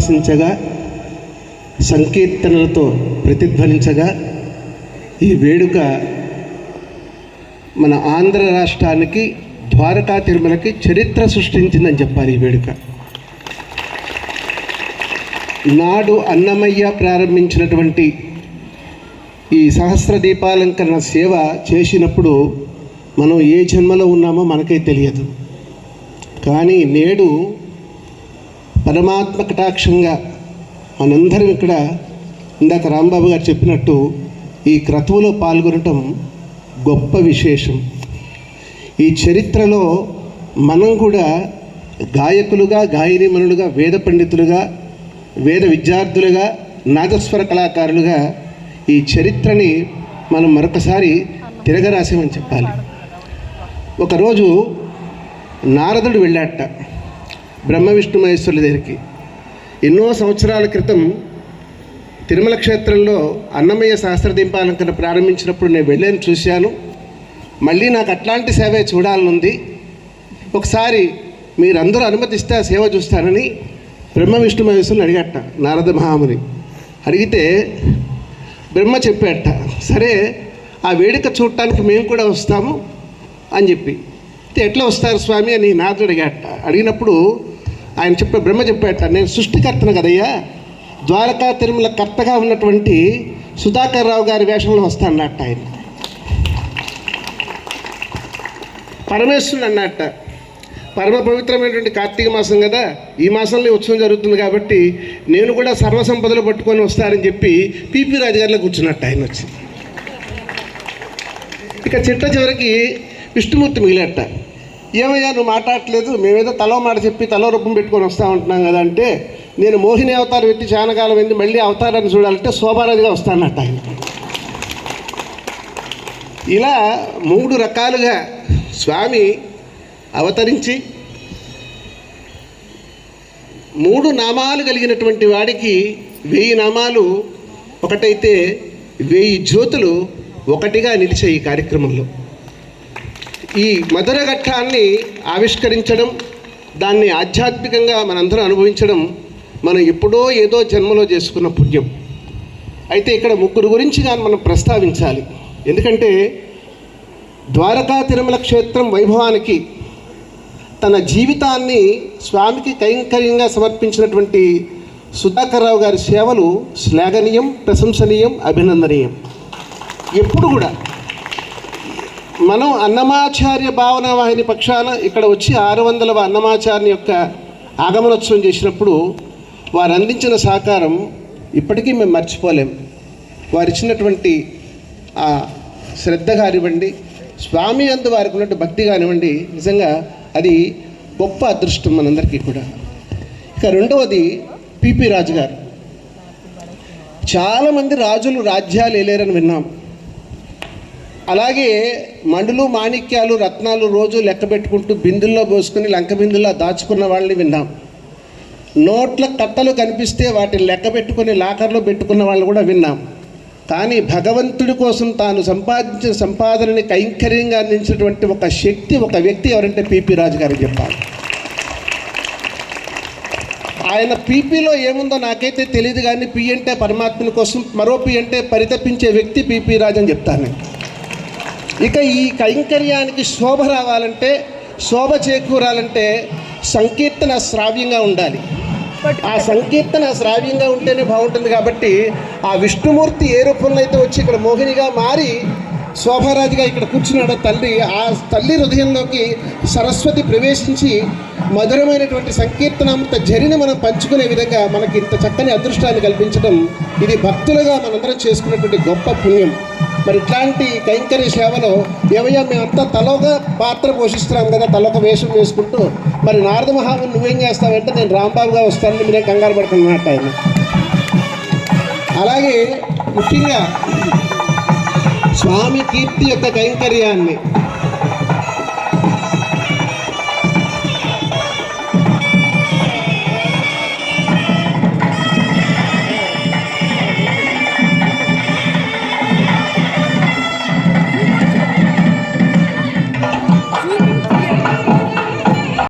ఉద్భాసించగా సంకీర్తనలతో ప్రతిధ్వనించగా ఈ వేడుక మన ఆంధ్ర రాష్ట్రానికి ద్వారకా తిరుమలకి చరిత్ర సృష్టించిందని చెప్పాలి. ఈ వేడుక నాడు అన్నమయ్య ప్రారంభించినటువంటి ఈ సహస్ర దీపాలంకరణ సేవ చేసినప్పుడు మనం ఏ జన్మలో ఉన్నామో మనకే తెలియదు. కానీ నేడు పరమాత్మ కటాక్షంగా మనందరం ఇక్కడ ఇందాక రాంబాబు గారు చెప్పినట్టు ఈ క్రతువులో పాల్గొనటం గొప్ప విశేషం. ఈ చరిత్రలో మనం కూడా గాయకులుగా, గాయనీమణులుగా, వేద పండితులుగా, వేద విద్యార్థులుగా, నాదస్వర కళాకారులుగా ఈ చరిత్రని మనం మరొకసారి తిరగరాసామని చెప్పాలి. ఒకరోజు నారదుడు వెళ్ళాట బ్రహ్మ విష్ణు మహేశ్వరుల దగ్గరికి. ఎన్నో సంవత్సరాల క్రితం తిరుమల క్షేత్రంలో అన్నమయ్య సహస్రదీపాలంకరణ ప్రారంభించినప్పుడు నేను వెళ్ళాను, చూశాను. మళ్ళీ నాకు అట్లాంటి సేవే చూడాలనుంది. ఒకసారి మీరందరూ అనుమతిస్తే ఆ సేవ చూస్తానని బ్రహ్మ విష్ణు మహేశ్వరుని అడిగట నారద మహాముని. అడిగితే బ్రహ్మ చెప్పాట, సరే ఆ వేడుక చూడటానికి మేము కూడా వస్తాము అని చెప్పి. ఎట్లా వస్తారు స్వామి అని నారదుడు అడిగాట. అడిగినప్పుడు ఆయన బ్రహ్మ చెప్పాట, నేను సృష్టికర్తను కదయ్యా, ద్వారకా తిరుమల కర్తగా ఉన్నటువంటి సుధాకర్ రావు గారి వేషంలో వస్తానన్నట్ట. ఆయన పరమేశ్వరుడు అన్నట్ట. పరమ పవిత్రమైనటువంటి కార్తీక మాసం కదా, ఈ మాసంలో ఉత్సవం జరుగుతుంది కాబట్టి నేను కూడా సర్వసంపదలు పట్టుకొని వస్తానని చెప్పి పిపి రాజు గారిలో కూర్చున్నట్టు ఆయన వచ్చి. ఇక చిట్ట చివరికి విష్ణుమూర్తి మిగిలట. ఏమయ్యా నువ్వు మాట్లాడట్లేదు, మేమేదో తలో మాట చెప్పి తలో రూపం పెట్టుకొని వస్తూ ఉంటున్నాం కదా అంటే, నేను మోహిని అవతారం ఎత్తి చానకాలం ఏంది, మళ్ళీ అవతారాన్ని చూడాలంటే శోభారాజుగా వస్తానన్నట్టు ఆయన. ఇలా 3 రకాలుగా స్వామి అవతరించి 3 నామాలు కలిగినటువంటి వాడికి 1000 నామాలు ఒకటైతే 1000 జ్యోతులు ఒకటిగా నిలిచాయి. ఈ కార్యక్రమంలో ఈ మధుర ఘట్టాన్ని ఆవిష్కరించడం, దాన్ని ఆధ్యాత్మికంగా మనందరం అనుభవించడం మనం ఎప్పుడో ఏదో జన్మలో చేసుకున్న పుణ్యం. అయితే ఇక్కడ 3 గురించి కానీ మనం ప్రస్తావించాలి. ఎందుకంటే ద్వారకా తిరుమల క్షేత్రం వైభవానికి తన జీవితాన్ని స్వామికి కైంకర్యంగా సమర్పించినటువంటి సుధాకర్ రావు గారి సేవలు శ్లాఘనీయం, ప్రశంసనీయం, అభినందనీయం. ఎప్పుడు కూడా మనం అన్నమాచార్య భావన వాహిని పక్షాన ఇక్కడ వచ్చి 600వ అన్నమాచార్య యొక్క ఆగమనోత్సవం చేసినప్పుడు వారు అందించిన సహకారం ఇప్పటికీ మేము మర్చిపోలేం. వారు ఇచ్చినటువంటి ఆ శ్రద్ధ కానివ్వండి, స్వామి అందు వారికి ఉన్నట్టు భక్తి కానివ్వండి, నిజంగా అది గొప్ప అదృష్టం మనందరికీ కూడా. ఇక రెండవది పిపి రాజు గారు. చాలామంది రాజులు రాజ్యాలు ఏలేరని విన్నాం. అలాగే మండులు, మాణిక్యాలు, రత్నాలు రోజు లెక్క పెట్టుకుంటూ బిందుల్లో పోసుకుని లంక బిందుల్లో దాచుకున్న వాళ్ళని విన్నాం. నోట్ల కట్టలు కనిపిస్తే వాటిని లెక్క పెట్టుకుని లాకర్లో పెట్టుకున్న వాళ్ళు కూడా విన్నాం. కానీ భగవంతుడి కోసం తాను సంపాదించిన సంపాదనని కైంకర్యంగా అందించినటువంటి ఒక శక్తి, ఒక వ్యక్తి ఎవరంటే పిపి రాజు గారు చెప్పాలి. ఆయన పీపీలో ఏముందో నాకైతే తెలియదు, కానీ పి అంటే పరమాత్మని కోసం, మరో పి అంటే పరితపించే వ్యక్తి పిపి రాజు అని చెప్తాను. ఇక ఈ కైంకర్యానికి శోభ రావాలంటే, శోభ చేకూరాలంటే సంకీర్తన శ్రావ్యంగా ఉండాలి. ఆ సంకీర్తన శ్రావ్యంగా ఉంటేనే బాగుంటుంది. కాబట్టి ఆ విష్ణుమూర్తి ఏ రూపంలో అయితే వచ్చి ఇక్కడ మోహినిగా మారి శోభారాజుగా ఇక్కడ కూర్చున్నాడో తల్లి, ఆ తల్లి హృదయంలోకి సరస్వతి ప్రవేశించి మధురమైనటువంటి సంకీర్తనంత జరిని మనం పంచుకునే విధంగా మనకి ఇంత చక్కని అదృష్టాన్ని కల్పించడం, ఇది భక్తులుగా మనందరం చేసుకున్నటువంటి గొప్ప పుణ్యం. మరి ఇట్లాంటి కైంకర్య సేవలో ఏమయ్యా మేమంతా తలోగా పాత్ర పోషిస్తున్నాం కదా, తలొక వేషం వేసుకుంటూ, మరి నారద మహాముని నువ్వేం చేస్తావంటే నేను రాంబాబుగా వస్తానని మీరే కంగారు పడుతున్నట్టు ఆయన. అలాగే ముఖ్యంగా స్వామి కీర్తి యొక్క కైంకర్యాన్ని